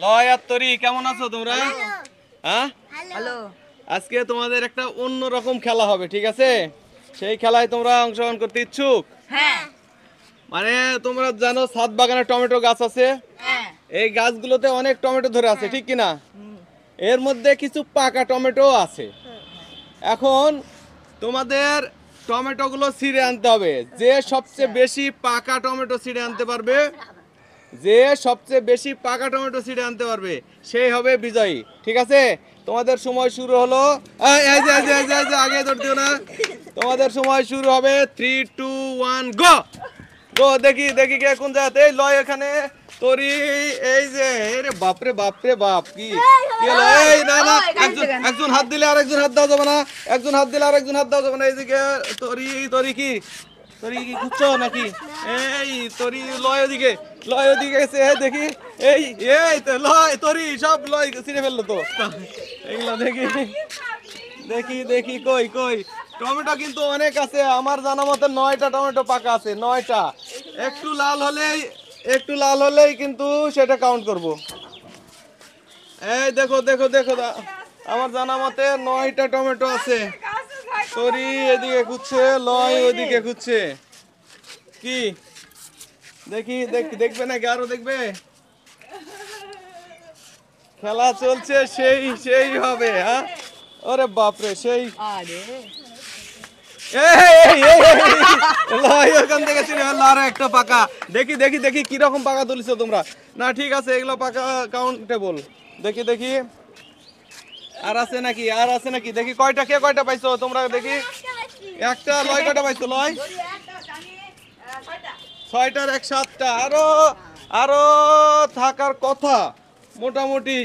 লয় আর তরি কেমন আছো তোমরা? হ্যাঁ, হ্যালো। আজকে তোমাদের একটা অন্য রকম খেলা হবে, ঠিক আছে? সেই খেলায় তোমরা অংশগ্রহণ করতে ইচ্ছুক? হ্যাঁ। মানে তোমরা জানো ছাদ বাগানে টমেটো গাছ আছে, হ্যাঁ। এই গাছগুলোতে অনেক টমেটো ধরে আছে, ঠিক কিনা? এর মধ্যে কিছু পাকা টমেটো আছে। এখন তোমাদের টমেটোগুলো ছিঁড়ে আনতে হবে। যে সবচেয়ে বেশি পাকা টমেটো ছিঁড়ে আনতে পারবে, যে সবচেয়ে বেশি পাকা টমেটো ছিঁড়ে আনতে পারবে সেই হবে বিজয়ী, ঠিক আছে? তোমাদের সময় শুরু হলো। এই যে, আগে ধরতেও না। তোমাদের সময় শুরু হবে 3 2 1 গো গো। দেখি দেখি কে কোন জায়গাতে। এই লয় এখানে, তরি এই যে। আরে বাপরে বাপরে বাপ, কি কি হলো? এই না না, একজন একজন হাত দিলে আরেকজন হাত দেওয়া যাবে না, একজন হাত দিলে আরেকজন হাত দেওয়া যাবে না। এইদিকে তরি তরি কি তরি কি খুঁজছো নাকি? এই তরি লয় ওদিকে, লয় ওদিকে গেছে। এই দেখি, এই এই তো লয় তরি সব লয় ছিঁড়ে ফেললো তো। এগুলো দেখি দেখি দেখি, কই কই টমেটো কিন্তু অনেক আছে। আমার জানা মতে 9টা টমেটো পাকা আছে, 9টা। একটু লাল হলেই, একটু লাল হলেই কিন্তু সেটা কাউন্ট করব। এই দেখো দেখো দেখো, আমার জানা মতে 9টা টমেটো আছে। তরি এদিকে খুঁজছে, লয় ওইদিকে খুঁজছে। কি দেখি দেখবে নাকি? আরো দেখবে? খেলা চলছে, সেই সেই হবে। হ্যাঁ, ওরে বাপরে, সেই আরে ওখান থেকে আরো একটা পাকা। দেখি দেখি দেখি কিরকম পাকা তুলছো তোমরা। না ঠিক আছে, এগুলো পাকা কাউন্টেবল। দেখি দেখি আর আছে নাকি, আর আছে নাকি? দেখি কয়টা, কে কয়টা পাইছো তোমরা? দেখি একটা। লয় কয়টা পাইছো? লয় 6টার 7টা। আরো আরো থাকার কথা, মোটামুটি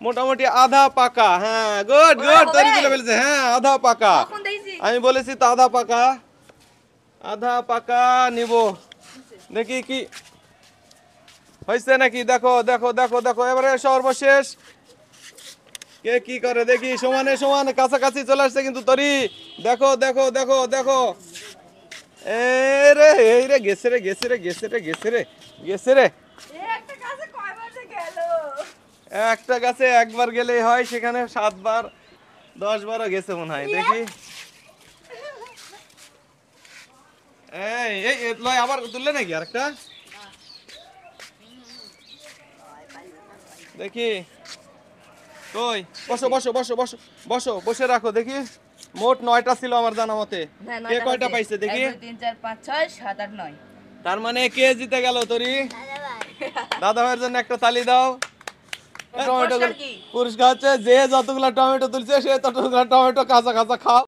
মোটামুটি আধা পাকা। হ্যাঁ, গুড গুড, তৈরি করে ফেলেছে। হ্যাঁ, আধা পাকা। কখন দিয়েছি? আমি বলেছি তো আধা পাকা, আধা পাকা নিব। দেখি কি হয়েছে নাকি? দেখো দেখো দেখো দেখো, এবারে সর্বশেষ কে কি করে দেখি। সমানে সমানে কাছাকাছি চলে আসছে কিন্তু তরি। দেখো দেখো দেখো দেখো, এই রে এই রে, গেছে রে গেছে রে গেছে রে গেছে রে গেছে রে। একটা কাছে কয়বার যে গেল? একটা গাছে একবার গেলেই হয়, সেখানে 7বার 10বারও গেছে মনে হয়। দেখি এই এই লয় আবার তুললে নাকি আরেকটা? দেখি কই, বসো বসো বসো বসো বসো, বসে রাখো। দেখি মোট 9টা ছিল আমার জানা মতে। কে কয়টা পাইছে দেখি? 1 2 3 4 5 6 7 8 9। তার মানে কে জিতে গেল? তরি। দাদা ভাইয়ের জন্য একটা তালি দাও। টমেটো পুরস্কার কি? পুরস্কার হচ্ছে যে যতগুলা টমেটো তুলছে সে ততগুলা টমেটো কাঁচা কাঁচা খাও।